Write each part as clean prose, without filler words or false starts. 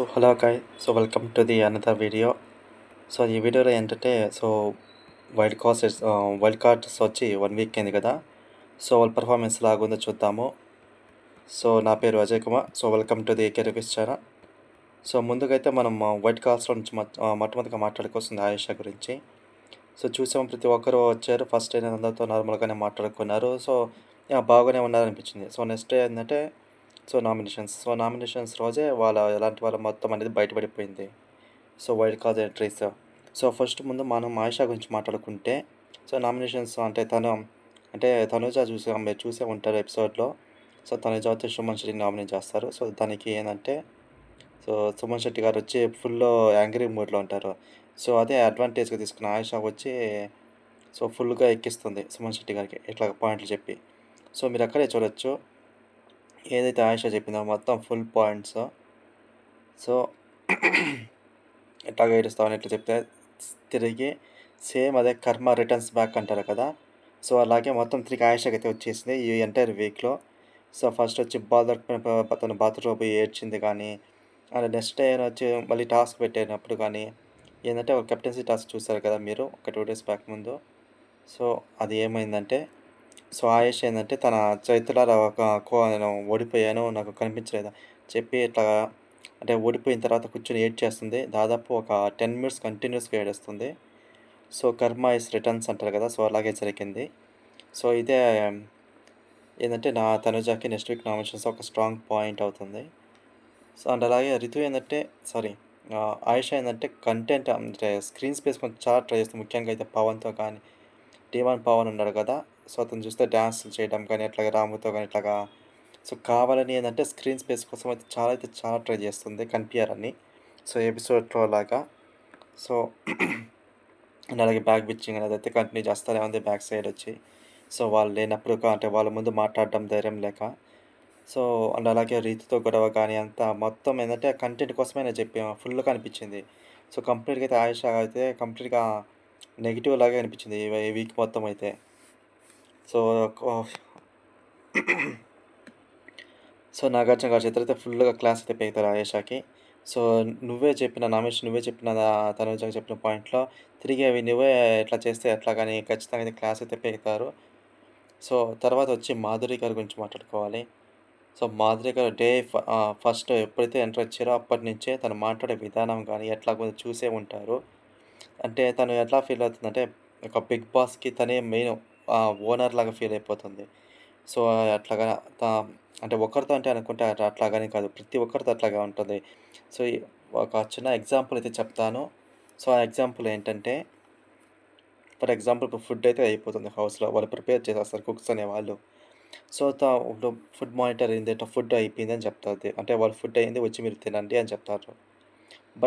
Hello hi. Welcome to the another video. ఈ వీడియోలో ఏంటంటే వైల్డ్ కార్డ్స్ వచ్చి 1 వీక్ అయింది కదా! వాళ్ళ పెర్ఫార్మెన్స్ ఎలాగుందో చూద్దాము. నా పేరు Ajay Kumar. Welcome to the career channel. ముందుగైతే మనం వైల్డ్ కార్డ్స్‌లో నుంచి మొట్టమొదటిగా మాట్లాడుకోవాల్సింది ఆయేషా గురించి. చూసాం ప్రతి ఒక్కరు వచ్చారు. ఫస్ట్ డే అందరితో నార్మల్‌గానే మాట్లాడుకున్నారు. యాహ్! బాగానే ఉన్నారనిపించింది. నెక్స్ట్ డే ఏందంటే నామినేషన్స్ రోజే ఎలాంటి వాళ్ళ మొత్తం అనేది బయటపడిపోయింది. Wild card entries. ఫస్ట్ ముందు మనం ఆయిషా గురించి మాట్లాడుకుంటే, నామినేషన్స్ అంటే తనూజ మీరు చూసే ఉంటారు ఎపిసోడ్‌లో. తనూజ వచ్చి సుమన్ శెట్టిని నామినేట్ చేస్తారు. దానికి ఏందంటే సుమన్ శెట్టి గారొచ్చి ఫుల్లు యాంగ్రీ మూడ్‌లో ఉంటారు. అదే అడ్వాంటేజ్‌గా తీసుకున్న ఆయిషా వచ్చి ఫుల్‌గా ఎక్కిస్తుంది సుమన్ శెట్టి గారికి ఇట్లా పాయింట్లు చెప్పి. మీరక్కడే చూడొచ్చు. ఏదైతే ఆయిషా చెప్పిందో మొత్తం ఫుల్ పాయింట్స్. సో, ఎట్లాగో ఏడుస్తావని ఇట్లా చెప్తే తిరిగి సేమ్ అదే కర్మ రిటర్న్స్ బ్యాక్ అంటారు కదా! అలాగే మొత్తం తిరిగి ఆయిషాకైతే వచ్చేసింది ఈ ఎంటైర్ వీక్‌లో. ఫస్ట్ వచ్చి బాల్ దొరకకపోయిన తను బాత్రూమ్‌లో పోయి ఏడ్చింది కానీ, నెక్స్ట్ డే వచ్చి మళ్ళీ టాస్క్ పెట్టినప్పుడు కానీ, ఏందంటే ఒక కెప్టెన్సీ టాస్క్ చూసారు కదా మీరు ఒక 2 డేస్ బ్యాక్ ముందు. సో, అది ఏమైందంటే ఆయేషా ఏందంటే తన చేతులారా నేను ఓడిపోయాను. నాకు కనిపించలేదా చెప్పి ఇట్లా అంటే ఓడిపోయిన తర్వాత కూర్చొని ఏడ్చేస్తుంది. దాదాపు ఒక 10 మినిట్స్ కంటిన్యూయస్‌గా ఏడుస్తుంది. కర్మ ఈస్ రిటర్న్స్ అంటారు కదా! అలాగే జరిగింది. ఇదే ఏందంటే తనుజాకి నెక్స్ట్ వీక్ నామినేషన్స్ ఒక స్ట్రాంగ్ పాయింట్ అవుతుంది. అండ్ అలాగే రితు ఏందంటే సారీ ఆయేషా ఏందంటే కంటెంట్ అంటే స్క్రీన్ స్పేస్ కొంచెం చాలా ట్రై చేస్తుంది. ముఖ్యంగా అయితే పవన్‌తో కానీ టీవన్ పవన్ ఉన్నాడు కదా! అతను చూస్తే డాన్సులు చేయడం కానీ, అట్లాగే రాముతో కానీ ఇట్లాగా కావాలని ఏందంటే స్క్రీన్ స్పేస్ కోసం అయితే చాలా ట్రై చేస్తుంది కనిపియాలని. ఎపిసోడ్‌లో లాగా. సో, అండ్ అలాగే బ్యాక్ బిచ్చింగ్ అనేదైతే కంటిన్యూ చేస్తానే ఉంది బ్యాక్ సైడ్ వచ్చి. వాళ్ళు లేనప్పుడు అంటే వాళ్ళ ముందు మాట్లాడడం ధైర్యం లేక. అండ్ అలాగే రీతుతో గొడవ కానీ అంతా మొత్తం ఏందంటే కంటెంట్ కోసమే నేను ఫుల్‌గా అనిపించింది. కంప్లీట్‌గా అయితే ఆయేషా అయితే కంప్లీట్‌గా నెగెటివ్ లాగే అనిపించింది ఈ వీక్ మొత్తం అయితే. సో, ఆహ్, నాగార్జున గారి చేతులైతే అయితే ఫుల్‌గా క్లాస్ అయితే పీకుతారు ఆయేషాకి. సో, నువ్వే చెప్పిన తనుజకి చెప్పిన పాయింట్‌లో తిరిగి అవి నువ్వే ఇట్లా చేస్తే ఎట్లాగని ఖచ్చితంగా అయితే క్లాస్ అయితే పీకుతారు. తర్వాత వచ్చి మాధురి గారి గురించి మాట్లాడుకోవాలి. మాధురి గారు ఫస్ట్ ఎప్పుడైతే ఎంటర్ వచ్చారో అప్పటినుంచే తను మాట్లాడే విధానం గానీ ఎట్లాగో చూసే ఉంటారు. అంటే తను ఎట్లా ఫీల్ అవుతుందంటే ఒక బిగ్ బాస్‌కి తనే మెయిన్ ఓనర్ లాగా ఫీల్ అయిపోతుంది. సో, అట్లాగా త అంటే ఒక్కరితో అంటే అనుకుంటే అట్లాగని కాదు. ప్రతి ఒక్కరితో అట్లాగే ఉంటది. సో, ఈ ఒక చిన్న ఎగ్జాంపుల్ అయితే చెప్తాను. ఆ ఎగ్జాంపుల్ ఏంటంటే, ఫర్ ఎగ్జాంపుల్ ఇప్పుడు ఫుడ్ అయితే అయిపోతుంది హౌస్‌లో. వాళ్ళు ప్రిపేర్ చేసేస్తారు కుక్స్ అనేవాళ్ళు. సో, ఇప్పుడు ఫుడ్ మానిటర్ అయింది. ఫుడ్ అయిపోయిందని చెప్తది. అంటే వాళ్ళ ఫుడ్ అయింది వచ్చి మీరు తినండి అని చెప్తారు.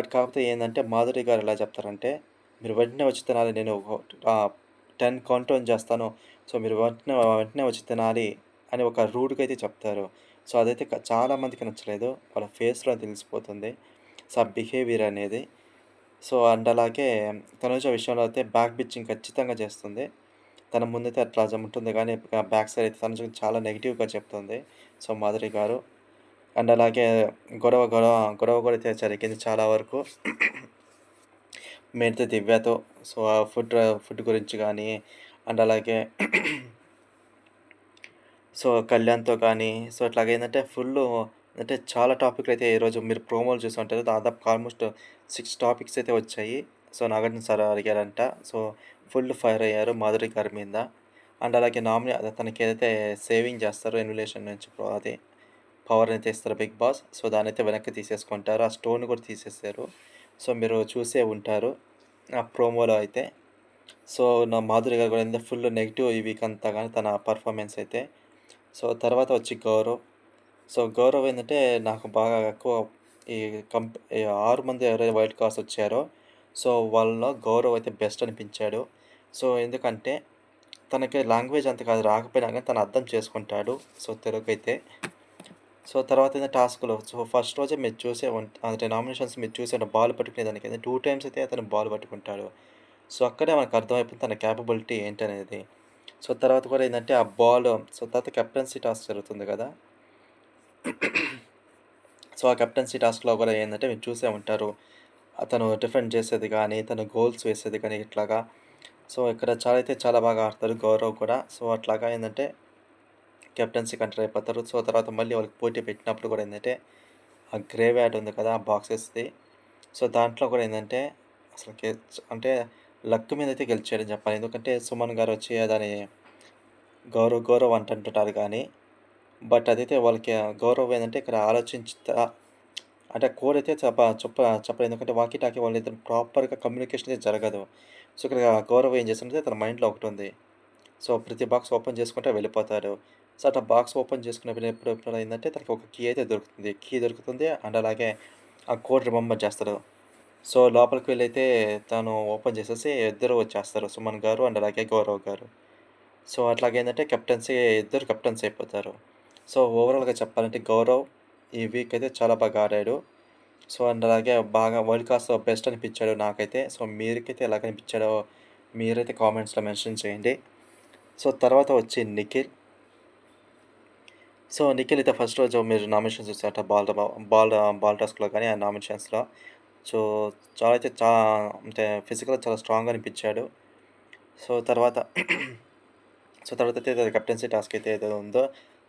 కాకపోతే ఏందంటే మాధురి గారు ఎలా చెప్తారంటే, మీరు వెంటనే వచ్చి తినాలి. నేను 10 కౌంట్ డౌన్ చేస్తాను. మీరు వెంటనే వచ్చి తినాలి అని ఒక రూడ్‌గా అయితే చెప్తారు. అదైతే చాలా మందికి నచ్చలేదు. వాళ్ళ ఫేస్‌లో తెలిసిపోతుంది. ఆ బిహేవియర్ అనేది. అండ్ అలాగే తనుజ విషయంలో అయితే బ్యాక్ బిచ్చింగ్ ఖచ్చితంగా చేస్తుంది. తన ముందైతే అట్లా ఉంటుంది కానీ బ్యాక్ సైడ్ అయితే తనుజ చాలా నెగెటివ్‌గా చెప్తుంది. మాధురి గారు. అండ్ అలాగే గొడవ కూడా అయితే జరిగింది చాలా వరకు. మెయిన్ దివ్యతో. ఆ ఫుడ్ గురించి గానీ, అండ్ అలాగే కళ్యాణ్‌తో కానీ, ఇట్లాగేందంటే అంటే చాలా టాపిక్‌లయితే ఈరోజు మీరు ప్రోమోలు చూసుంటారు. దాదాపుగా ఆల్మోస్ట్ 6 టాపిక్స్ అయితే వచ్చాయి. నాగార్జున సార్ అడిగారంట. ఫుల్ ఫైర్ అయ్యారు మాధురి గారి మీద. అండ్ అలాగే అదే తనకేదైతే సేవింగ్ చేస్తారో ఎన్యులేషన్ నుంచి అది పవర్ అయితే ఇస్తారు బిగ్ బాస్. దాన్నైతే వెనక్కి తీసేసుకుంటారు. ఆ స్టోన్ కూడా తీసేసారు. మీరు చూసే ఉంటారు. ఆ ప్రోమోలో అయితే. మాధురి గారు కూడా ఫుల్ నెగెటివ్ ఈ వీక్ అంతా గాని తన పెర్ఫార్మన్స్ అయితే. తర్వాత వచ్చి గౌరవ్. గౌరవ్ ఏందంటే నాకు బాగా ఎక్కువ ఈ ఈ 6 మంది ఎవరైతే వైల్డ్ కార్డ్స్ వచ్చారో, వాళ్ళలో గౌరవ్ అయితే బెస్ట్ అనిపించాడు. ఎందుకంటే తనకి లాంగ్వేజ్ అంత కాదు రాకపోయినా గానీ తను అర్థం చేసుకుంటాడు. తెలుగైతే. తర్వాత ఏంది టాస్క్‌లో ఫస్ట్ రోజే మీరు చూసే అంటే నామినేషన్స్ మీరు చూసే బాల్ పట్టుకునే దానికైతే 2 టైమ్స్ అయితే అతను బాల్ పట్టుకుంటాడు. అక్కడే మనకు అర్థమైపోతుంది తన కేపబిలిటీ ఏంటనేది. తర్వాత కూడా ఏందంటే ఆ బాల్ తర్వాత కెప్టెన్సీ టాస్క్ జరుగుతుంది గదా! సో, ఆ కెప్టెన్సీ టాస్క్‌లో కూడా ఏందంటే మీరు చూసే ఉంటారు. అతను డిఫెండ్ చేసేది గానీ, తను గోల్స్ వేసేది కానీ ఇట్లాగా. సో, ఇక్కడ చాలా అయితే చాలా బాగా ఆడతారు గౌరవ్ కూడా. సో, అట్లాగా ఏందంటే కెప్టెన్సీకి ఎంటర్ అయిపోతారు. సో, తర్వాత మళ్ళీ వాళ్ళకి పోటీ పెట్టినప్పుడు కూడా ఏందంటే, ఆ గ్రేవ్ యాడ్ ఉంది కదా! ఆ బాక్సెస్‌ది. సో, దాంట్లో కూడా ఏందంటే అసలకి అంటే లక్ మీదైతే గెలిచాడని చెప్పాలి. ఎందుకంటే సుమన్ గారొచ్చి దాన్ని గౌరవ్ అంటుంటారు గానీ, బట్ అదైతే వాళ్ళకి గౌరవ్ ఏందంటే ఇక్కడ ఆలోచించుతా అంటే కోడ్ అయితే చెప్పలేదు. ఎందుకంటే వాకీ టాకీ వాళ్ళిద్దరు ప్రాపర్‌గా కమ్యూనికేషన్ అయితే జరగదు. సో, ఇక్కడ గౌరవ్ ఏం చేశాడంటే తన మైండ్‌లో ఒకటుంది. సో, ప్రతి బాక్స్ ఓపెన్ చేసుకుంటే వెళ్ళిపోతాడు. సో, అట్లా బాక్స్ ఓపెన్ చేసుకునే ఎప్పుడైందంటే తనకి ఒక కీ అయితే దొరుకుతుంది. కీ దొరుకుతుంది అండ్ అలాగే ఆ కోడ్ రిమెంబర్ చేస్తాడు. సో, లోపలికి వెళ్ళైతే తను ఓపెన్ చేసేసి ఇద్దరు వచ్చేస్తారు. సుమన్ గారు అండ్ అలాగే గౌరవ్ గారు. సో, అట్లాగేందంటే ఇద్దరు కెప్టెన్స్ అయిపోతారు. సో, ఓవరాల్‌గా చెప్పాలంటే గౌరవ్ ఈ వీక్ అయితే చాలా బాగా ఆడాడు. సో, అండ్ అలాగే బాగా వరల్డ్ క్లాస్‌లో బెస్ట్ అనిపించాడు నాకైతే. సో, మీకైతే ఎలాగనిపించాడో మీరైతే కామెంట్స్‌లో మెన్షన్ చేయండి. సో, తర్వాత వచ్చి నిఖిల్. సో, నిఖిల్ అయితే ఫస్ట్ రోజు మీరు నామినేషన్స్ చూసారట బాల్ టాస్క్‌లో గాని, ఆ నామినేషన్స్‌లో. సో, చాలా అయితే అంటే ఫిజికల్‌గా చాలా స్ట్రాంగ్‌గా అనిపించాడు. సో, తర్వాత తర్వాతయితే అది కెప్టెన్సీ టాస్క్ అయితే ఏదో ఉందో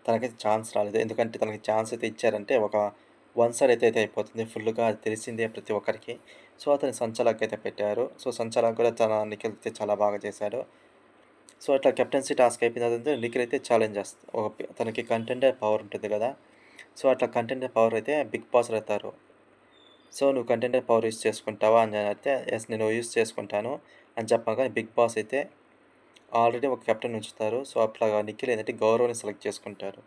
తనకైతే ఛాన్స్ రాలేదు. ఎందుకంటే తనకి ఛాన్స్ అయితే ఇచ్చారంటే ఒక వన్ సైడ్ అయితే అయిపోతుంది. ఫుల్‌గా అది తెలిసిందే ప్రతి ఒక్కరికి. సో, అతన్ని సంచాలక్ అయితే పెట్టారు. సో, సంచాలక్ కూడా నిఖిల్ అయితే చాలా బాగా చేశాడు. సో, అట్లా కెప్టెన్సీ టాస్క్ అయిపోయిన తర్వాత నిఖిల్ అయితే ఛాలెంజ్ తనకి కంటెండర్ పవర్ ఉంటుంది కదా! సో, అట్లా కంటెండర్ పవర్ అయితే బిగ్ బాస్ అడుగుతారు. సో, "నువ్వు కంటెండర్ పవర్ యూజ్ చేసుకుంటావా?" అని అడిగితే, "యెస్ నేను యూజ్ చేసుకుంటాను" అని చెప్పగా బిగ్ బాస్ అయితే ఆల్రెడీ ఒక కెప్టెన్ ఉంచుతారు. సో, అట్లాగా నిఖిల్ ఏందంటే గౌరవ్‌ని సెలెక్ట్ చేసుకుంటారు.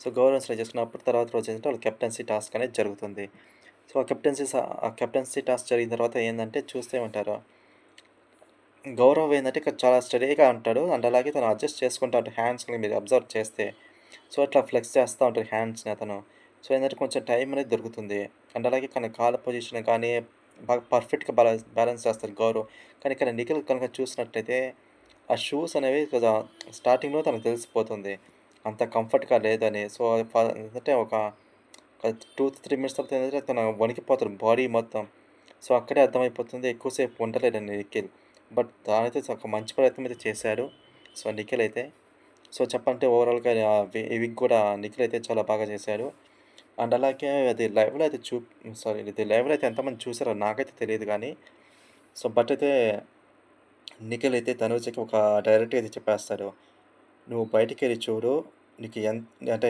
సో, గౌరవ్‌ని సెలెక్ట్ చేసుకున్నప్పుడు తర్వాత రోజు ఏంటంటే వాళ్ళ కెప్టెన్సీ టాస్క్ అనేది జరుగుతుంది. సో, ఆ కెప్టెన్సీ టాస్క్ జరిగిన తర్వాత ఏందంటే చూస్తే ఉంటారు. గౌరవ్ ఏందంటే ఇక్కడ చాలా స్టడీగా ఉంటాడు. అండ్ అలాగే తను అడ్జస్ట్ చేసుకుంటా ఉంటాడు హ్యాండ్స్‌ని మీరు అబ్జర్వ్ చేస్తే. సో, ఇట్లా ఫ్లెక్స్ చేస్తా ఉంటాడు హ్యాండ్స్‌ని అతను. సో, ఏందంటే కొంచెం టైం అనేది దొరుకుతుంది. అండ్ అలాగే తన కాళ్ళ పొజిషన్ కానీ బాగా పర్ఫెక్ట్‌గా బ్యాలెన్స్ చేస్తాడు గౌరవ్. కానీ ఇక్కడ నిఖిల్ కనుక చూసినట్టయితే ఆ షూస్ అనేవి స్టార్టింగ్‌లో తనకు తెలిసిపోతుంది. అంత కంఫర్ట్‌గా లేదని. సో, ఏంటంటే ఒక 2-3 మినిట్స్ తర్వాత ఏంటంటే తను వణికిపోతాడు బాడీ మొత్తం. సో, అక్కడే అర్థమైపోతుంది ఎక్కువ సేపు ఉండలేడని నిఖిల్. బట్ తానైతే ఒక మంచి ప్రయత్నం అయితే చేశాడు. సో, నిఖిల్ అయితే. సో, చెప్పాలంటే ఓవరాల్‌గా ఈ వీక్ కూడా నిఖిల్ అయితే చాలా బాగా చేశాడు. అండ్ అలాగే అది లైవ్‌లో అయితే ఇది లైవ్‌లో అయితే ఎంతమంది చూసారో నాకైతే తెలీదు గానీ, సో, బట్ అయితే నిఖిల్ అయితే తనూజకి ఒక డైరెక్ట్‌గా అయితే చెప్పేస్తాడు. "నువ్వు బయటికెళ్ళి చూడు. నీకు అంటే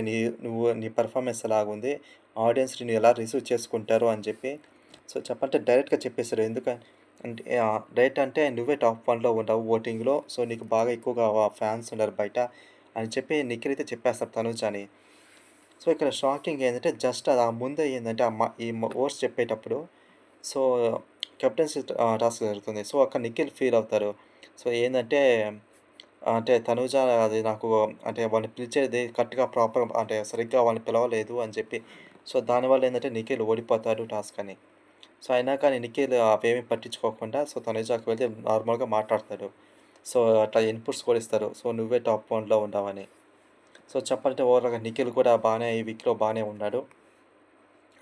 నీ పెర్ఫార్మన్స్ ఎలాగుంది? ఆడియన్స్ నిన్ను ఎలా రిసీవ్ చేసుకుంటారు" అని చెప్పి సో, చెప్పాలంటే డైరెక్ట్‌గా చెప్పేసాడు. అంటే డైరెక్ట్ అంటే "నువ్వే టాప్ 1లో ఉంటావు ఓటింగ్‌లో. సో, నీకు బాగా ఎక్కువగా ఫ్యాన్స్ ఉన్నారు బయట" అని చెప్పి నిఖిల్ అయితే చెప్పేస్తాడు తనూజని. సో, ఇక్కడ షాకింగ్ ఏందంటే జస్ట్ అది ఆ ముందే ఏందంటే ఓట్స్ చెప్పేటప్పుడు సో, కెప్టెన్సీ టాస్క్ జరుగుతుంది. సో, అక్కడ నిఖిల్ ఫీల్ అవుతారు. సో, ఏందంటే అంటే తనూజ అది నాకు అంటే వాళ్ళని పిలిచేది కరెక్ట్‌గా అంటే సరిగ్గా వాళ్ళని పిలవలేదు అని చెప్పి. సో, దానివల్ల ఏందంటే నిఖిల్ ఓడిపోతాడు టాస్క్ అని. సో, అయినా కానీ నిఖిల్ అవేమీ పట్టించుకోకుండా సో, తనూజకి వెళ్తే నార్మల్‌గా మాట్లాడతాడు. సో, అట్లా ఇన్‌పుట్స్ కూడా ఇస్తారు. సో, నువ్వే టాప్ 1లో ఉన్నావని. సో, చెప్పాలంటే ఓవరాల్‌గా నిఖిల్ కూడా ఈ వీక్‌లో బానే ఉన్నాడు.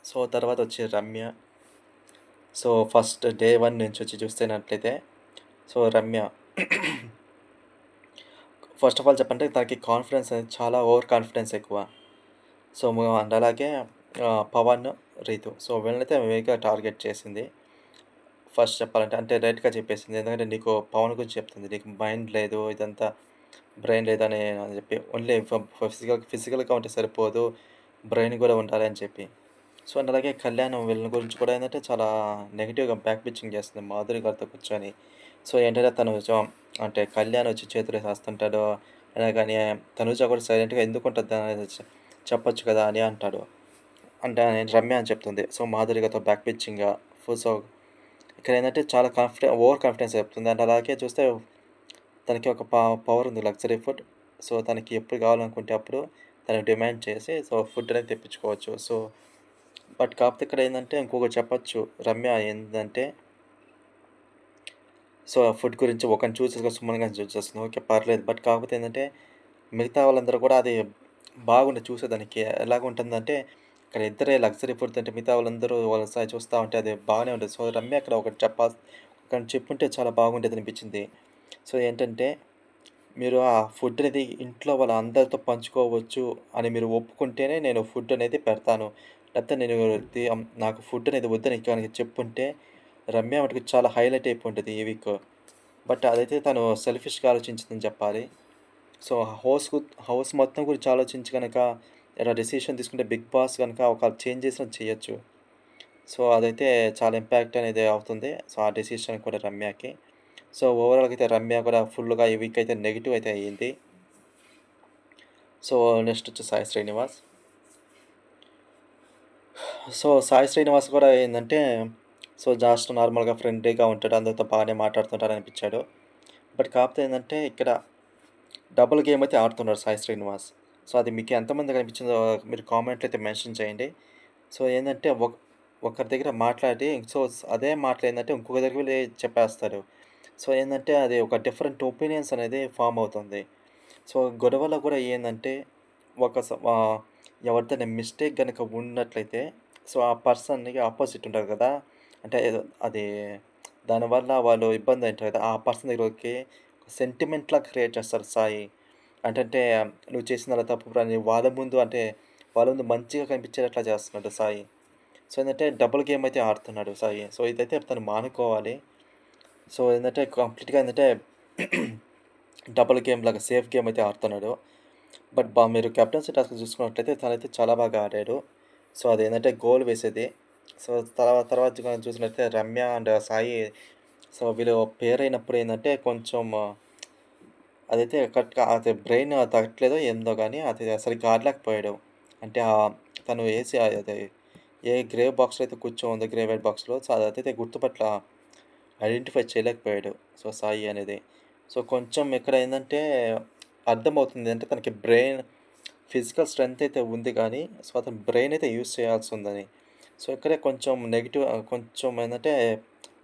సో, తర్వాత వచ్చి రమ్య. సో, ఫస్ట్ డే 1 నుంచి వచ్చి చూస్తున్నట్లయితే so, Ramya first of all చెప్పంటే తనకి కాన్ఫిడెన్స్ అనేది చాలా ఓవర్ కాన్ఫిడెన్స్ ఎక్కువ. సో, అండ్ అలాగే పవన్, రీతు. సో, వీళ్ళనైతే మెయిన్‌గా టార్గెట్ చేసింది. ఫస్ట్ చెప్పాలంటే అంటే డైరెక్ట్‌గా చెప్పేసింది. ఎందుకంటే నీకు పవన్ గురించి చెప్తుంది. నీకు మైండ్ లేదు ఇదంతా బ్రెయిన్ లేదని అని చెప్పి. ఓన్లీ ఫిజికల్‌గా ఉంటే సరిపోదు. బ్రెయిన్ కూడా ఉండాలి అని చెప్పి. సో, అండ్ అలాగే కళ్యాణ్ వీళ్ళ గురించి కూడా ఏందంటే చాలా నెగెటివ్‌గా బ్యాక్ బిచ్చింగ్ చేస్తుంది మాధురి గారితో కూర్చొని. సో, ఏంటంటే తను అంటే కళ్యాణ్ వచ్చి చేతులేసి ఏస్తుంటాడు. అయినా గాని తనుజ కూడా సైలెంట్‌గా ఎందుకుంటది చెప్పొచ్చు కదా! అని అంటాడు. అంటే నేను రమ్య అని చెప్తుంది. సో, మాధురిగతో బ్యాక్ పిచ్చింగ్‌గా సో, ఇక్కడేందంటే చాలా ఓవర్ కాన్ఫిడెన్స్ చెప్తుంది. అండ్ అలాగే చూస్తే తనకి ఒక పవర్ ఉంది లగ్జరీ ఫుడ్. సో, తనకి ఎప్పుడు కావాలనుకుంటే అప్పుడు తను డిమాండ్ చేసి సో, ఫుడ్ అనేది తెప్పించుకోవచ్చు. సో, బట్ కాకపోతే ఇక్కడ ఏందంటే ఇంకొకటి చెప్పొచ్చు. రమ్య ఏందంటే సో, ఫుడ్ గురించి ఒకరిని సుమన్ గారిని చూజ్ చేస్తుంది. ఓకే. పర్లేదు. బట్ కాకపోతే ఏందంటే మిగతా వాళ్ళందరూ కూడా అది బాగుండదు చూసేదానికి. ఎలాగుంటుందంటే ఇక్కడ ఇద్దరే లగ్జరీ ఫుడ్ తింటే మిగతా వాళ్ళందరూ వాళ్ళ స్థాయి చూస్తా ఉంటే అది బాగానే ఉంటది. సో, రమ్య అక్కడ ఒకటి ఒకటి చెప్పుంటే చాలా బాగుండేదనిపించింది. సో, ఏంటంటే మీరు ఆ ఫుడ్ అనేది ఇంట్లో వాళ్ళ అందరితో పంచుకోవచ్చు అని మీరు ఒప్పుకుంటేనే నేను ఫుడ్ అనేది పెడతాను. లేకపోతే నేను నాకు ఫుడ్ అనేది వద్దని గనక చెప్పుంటే రమ్య మటుకు చాలా హైలైట్ అయిపోయుంటది ఈ వీక్. బట్ అదైతే తను సెల్ఫిష్‌గా ఆలోచించిందని చెప్పాలి. సో, హౌస్ మొత్తం గురించి ఆలోచించి గనక ఇలా డెసిషన్ తీసుకుంటే 'బిగ్ బాస్' గనక ఒక చేంజ్ చేసినా చేయొచ్చు. సో, అదైతే చాలా ఇంపాక్ట్ అనేది అవుతుంది. సో, ఆ డెసిషన్ కూడా రమ్యకి. సో, ఓవరాల్‌గా అయితే రమ్య కూడా ఫుల్‌గా ఈ వీక్ అయితే నెగెటివ్ అయితే అయ్యింది. సో, నెక్స్ట్ వచ్చి సాయి శ్రీనివాస్. సో, సాయి శ్రీనివాస్ కూడా ఏందంటే, సో, జస్ట్ నార్మల్‌గా ఫ్రెండ్లీగా ఉంటాడు. అందరితో బాగానే మాట్లాడుతుంటాడనిపిచ్చాడు. బట్ కాకపోతే ఏందంటే, ఇక్కడ డబుల్ గేమ్ అయితే ఆడుతున్నాడు సాయి శ్రీనివాస్. సో, అది మీకు ఎంతమందికి అనిపించిందో మీరు కామెంట్‌లో అయితే మెన్షన్ చేయండి. సో, ఏందంటే ఒకరి దగ్గర మాట్లాడి సో, అదే మాటలేందంటే ఇంకొక దగ్గరికి వెళ్లి చెప్పేస్తాడు. సో, ఏందంటే అది ఒక డిఫరెంట్ ఒపీనియన్స్ అనేది ఫార్మ్ అవుతుంది. సో, గొడవలో కూడా ఏందంటే ఎవరిదైనా మిస్టేక్ గనక ఉన్నట్లయితే సో, ఆ పర్సన్‌కి అపోజిట్ ఉంటారు కదా! అంటే ఏదో అది దానివల్ల వాళ్ళు ఇబ్బంది అంటారు కదా! ఆ పర్సన్ దగ్గరికి సెంటిమెంట్‌లా క్రియేట్ చేస్తాడు సాయి. అంటే నువ్వు చేసింది అలా తప్పురా అని వాళ్ళ ముందు అంటే వాళ్ళ ముందు మంచిగా కనిపించేటట్లా చేస్తున్నాడు సాయి. సో, ఏందంటే డబుల్ గేమ్ అయితే ఆడుతున్నాడు సాయి. సో, ఇదైతే తను మానుకోవాలి. సో, ఏందంటే కంప్లీట్‌గా ఏందంటే డబుల్ గేమ్ లాగా సేఫ్ గేమ్ అయితే ఆడుతున్నాడు. బట్ మీరు కెప్టెన్సీ టాస్క్ చూసుకున్నట్లయితే తనైతే చాలా బాగా ఆడాడు. సో, అదేంటంటే గోల్ వేసేది. సో, తర్వాత మనం చూసినట్లయితే రమ్య అండ్ సాయి సో, వీళ్ళు పెయిర్ అయినప్పుడు ఏందంటే కొంచెం అదైతే కరెక్ట్‌గా అది బ్రెయిన్ తగ్గట్లేదో ఏందో గానీ అది సరిగ్గా ఆడలేకపోయాడు. అంటే తను ఏసి అదే ఏ గ్రేవ్ బాక్స్‌లో అయితే కూర్చోనుందో గ్రేవైడ్ బాక్స్‌లో సో, అదైతే ఐడెంటిఫై చేయలేకపోయాడు. సో, సాయి అనేది. సో, కొంచెం ఇక్కడ ఏందంటే అర్థమవుతుంది. అంటే తనకి ఫిజికల్ స్ట్రెంత్ అయితే ఉంది గానీ, సో, అతను బ్రెయిన్ అయితే యూజ్ చేయాల్సుందని. సో, ఇక్కడే కొంచెం కొంచెం ఏందంటే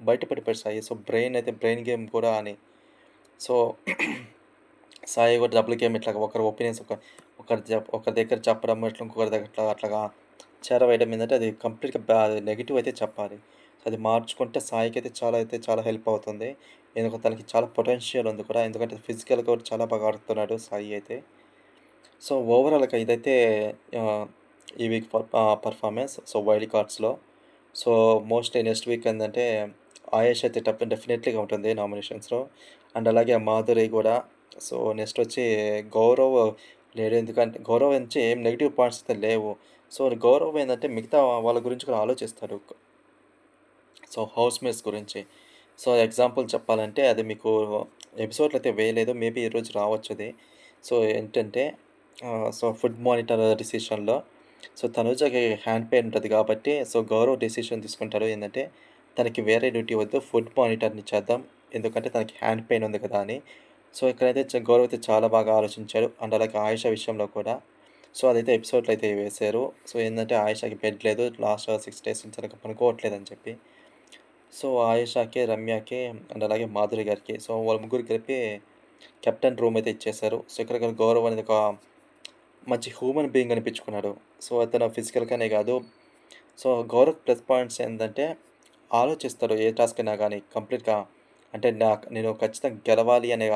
బయట పడిపోయాడు సాయి. సో, బ్రెయిన్ గేమ్ కూడా అని. సో, సాయి కూడా డబుల్ గేమ్ ఇట్లాగా ఒకరి ఒపీనియన్స్ ఒకరి దగ్గర చెప్పడం, ఇట్లా ఇంకొకరి దగ్గర అట్లాగా చేరవేయడం ఏందంటే అది కంప్లీట్‌గా నెగెటివ్ అయితే చెప్పాలి. అది మార్చుకుంటే సాయికైతే చాలా హెల్ప్ అవుతుంది. ఎందుకంటే తనకి చాలా పొటెన్షియల్ ఉంది కూడా. ఎందుకంటే ఫిజికల్‌గా కూడా చాలా బాగా ఆడుతున్నాడు సాయి అయితే. సో, ఓవరాల్‌గా ఇదైతే ఆహ్, ఈ వీక్ పర్ఫార్మెన్స్. సో, వైల్డ్ కార్డ్స్‌లో. సో, మోస్ట్‌లీ నెక్స్ట్ వీక్ ఏందంటే ఆయేష్ అయితే డెఫినెట్లీగా ఉంటుంది నామినేషన్స్‌లో. అండ్ అలాగే మాధురి గూడా. సో, నెక్స్ట్ వచ్చి గౌరవ్ లేడు. ఎందుకంటే గౌరవ్ నుంచి ఏం నెగెటివ్ పాయింట్స్ అయితే లేవు. సో, గౌరవ్ ఏందంటే మిగతా వాళ్ళ గురించి కూడా ఆలోచిస్తాడు. సో, హౌస్‌మేట్స్ గురించి. సో, ఎగ్జాంపుల్ చెప్పాలంటే అది మీకు ఎపిసోడ్‌లో అయితే వేయలేదు. మేబీ ఈరోజు రావచ్చది. సో, ఏంటంటే సో, ఫుడ్ మానిటర్ డెసిషన్‌లో సో, తనూజకి హ్యాండ్ పెయిన్ ఉంటది కాబట్టి సో, గౌరవ్ డెసిషన్ తీసుకుంటాడు. ఏందంటే తనకి వేరే డ్యూటీ వద్దు ఫుడ్ మానిటర్‌ని చేద్దాం. ఎందుకంటే తనకి హ్యాండ్ పెయిన్ ఉంది కదా! అని. సో, ఇక్కడైతే గౌరవ్ అయితే చాలా బాగా ఆలోచించాడు. అండ్ అలాగే ఆయిషా విషయంలో కూడా. సో, అదైతే ఎపిసోడ్‌లో అయితే వేశారు. సో, ఏందంటే ఆయిషాకి బెడ్ లేదు. లాస్ట్ 6 డేస్ నుంచి తనకు పనుకోవట్లేదని చెప్పి. సో, ఆయేషాకి, రమ్యకి అండ్ అలాగే మాధురి గారికి. సో, వాళ్ళ ముగ్గురికి కలిపి కెప్టెన్ రూమ్ అయితే ఇచ్చేశారు. సో, ఇక్కడ గౌరవ్ అనేది ఒక మంచి హ్యూమన్ బీయింగ్ అనిపించుకున్నాడు. సో, అతను ఫిజికల్‌గానే కాదు. సో, గౌరవ్ ప్లస్ పాయింట్స్ ఏందంటే ఆలోచిస్తాడు ఏ టాస్క్ అయినా గానీ కంప్లీట్‌గా అంటే నేను ఖచ్చితంగా గెలవాలి అనే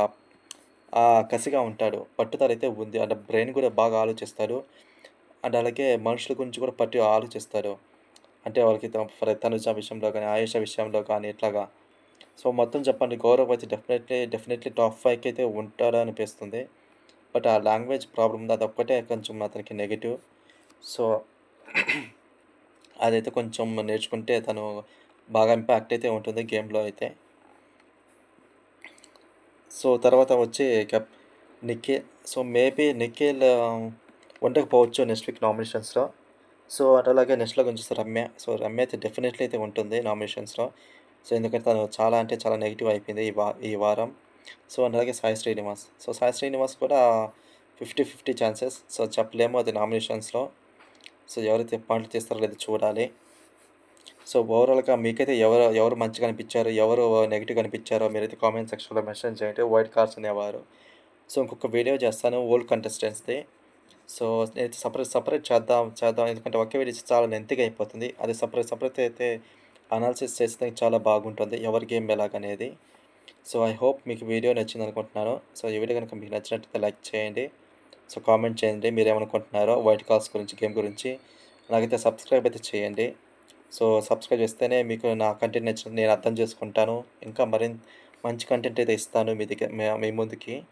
కసిగా ఉంటాడు. పట్టుదల అయితే ఉంది. అంటే బ్రెయిన్ కూడా బాగా ఆలోచిస్తాడు. అండ్ అలాగే మనుషుల గురించి కూడా ఆలోచిస్తాడు. అంటే వాళ్ళకి తనుజ విషయంలో గానీ, ఆయేషా విషయంలో కానీ ఇట్లాగా. సో, మొత్తం చెప్పండి గౌరవ్ అయితే డెఫినెట్‌లీ టాప్ 5కి అయితే ఉంటాడనిపిస్తుంది. బట్ ఆ లాంగ్వేజ్ ప్రాబ్లమ్ ఉంది. అదొక్కటే కొంచెం అతనికి నెగెటివ్. సో, అదైతే కొంచెం నేర్చుకుంటే తను బాగా ఇంపాక్ట్ అయితే ఉంటుంది గేమ్‌లో అయితే. సో, తర్వాత వచ్చి నిఖిల్. సో, మేబీ నిఖిల్ ఉండకపోవచ్చు నెక్స్ట్ వీక్ నామినేషన్స్‌లో. సో, అటు అలాగే నెక్స్ట్‌లో కొంచెం రమ్య. సో, రమ్య అయితే డెఫినెట్‌లీ అయితే ఉంటుంది నామినేషన్స్‌లో. సో, ఎందుకంటే తను చాలా అంటే చాలా నెగెటివ్ అయిపోయింది ఈ వారం. సో, అండ్ అలాగే సాయి శ్రీనివాస్. సో, సాయి శ్రీనివాస్ కూడా 50, 50 ఛాన్సెస్. సో, చెప్పలేము అది నామినేషన్స్‌లో. సో, ఎవరైతే పాయింట్లు తీస్తారో లేదో చూడాలి. సో, ఓవరాల్‌గా మీకైతే ఎవరు మంచిగా అనిపించారు? ఎవరు నెగెటివ్‌గా అనిపించారో మీరైతే కామెంట్ సెక్షన్‌లో మెన్షన్ చేయండి. వైల్డ్ కార్డ్స్ అనేవారు. సో, ఇంకొక వీడియో చేస్తాను ఓల్డ్ కంటెస్టెంట్స్‌ది. సో, నేనైతే సెపరేట్ చేద్దాం. ఎందుకంటే ఒకే వీడియో చాలా లెంతీగా అయిపోతుంది. అది సెపరేట్ అయితే అనాలిసిస్ చేస్తే చాలా బాగుంటుంది. ఎవరి గేమ్ ఎలాగనేది. సో, ఐ హోప్ మీకు వీడియో నచ్చిందనుకుంటున్నాను. సో, ఈ వీడియో గనుక మీకు నచ్చినట్టయితే లైక్ చేయండి. సో, కామెంట్ చేయండి మీరేమనుకుంటున్నారో వైట్ కాల్స్ గురించి, గేమ్ గురించి. అలాగైతే సబ్స్క్రైబ్ అయితే చేయండి. సో, సబ్స్క్రైబ్ చేస్తేనే మీకు నా కంటెంట్ నచ్చినట్టు నేను అర్థం చేసుకుంటాను. ఇంకా మంచి కంటెంట్ అయితే ఇస్తాను మీ ముందుకి.